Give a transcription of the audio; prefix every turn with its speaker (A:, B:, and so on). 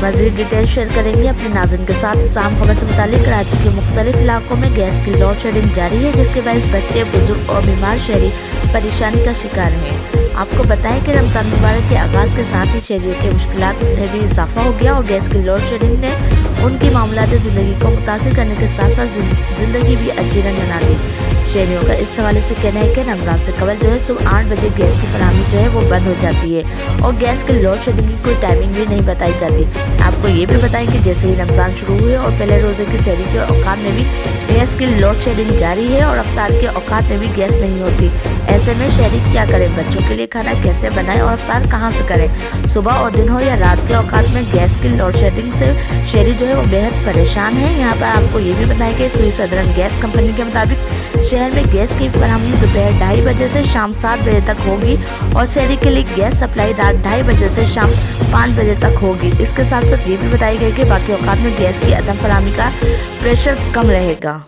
A: मज़ीद detail share करेंगे अपने नाज़रीन के साथ। शाम खबर से मुतालिक कराची के मुख्तलिफ इलाकों में गैस की लोड शेडिंग जारी है, जिसके बायस बच्चे, बुजुर्ग और बीमार शहरी परेशानी का शिकार हैं। आपको बताएं कि रमज़ान मुबारक के आगाज़ के साथ ही शहरियों के मुश्किलात में भी इजाफा हो गया और गैस की लोड शेडिंग ने उनकी मामलाती ज़िंदगी को मुतासिर करने के साथ साथ ज़िंदगी भी अजीरन बना दी। शहरियों का इस हवाले से कहना है कि रमज़ान से कबल जो है सुबह 8 बजे गैस की फराहमी जो है वो बंद हो जाती है और गैस की लोड शेडिंग की कोई टाइमिंग भी नहीं बताई जाती। आपको ये भी बताएं कि जैसे ही रमज़ान शुरू हुए और पहले रोज़े की सहरी के औकात में भी गैस की लोड शेडिंग जारी है और अफ्तार के औकात में भी गैस नहीं होती। ऐसे में शहरी क्या करें, बच्चों के लिए खाना कैसे बनाएं और अफ्तार कहाँ से करें। सुबह और दिन हो या रात के औकात में गैस की लोड शेडिंग से शहरी जो है वो बेहद परेशान है। यहाँ पर आपको ये भी बताएं कि सुई सदरन गैस कंपनी के मुताबिक शहर में गैस की फराहमी दोपहर 2:30 बजे से शाम 7 बजे तक होगी और शहरी के लिए गैस सप्लाई रात 2:30 बजे से शाम 5 बजे तक होगी। इसके साथ साथ ये भी बताई गई कि बाकी औकात में गैस की अदम फराहमी का प्रेशर कम रहेगा।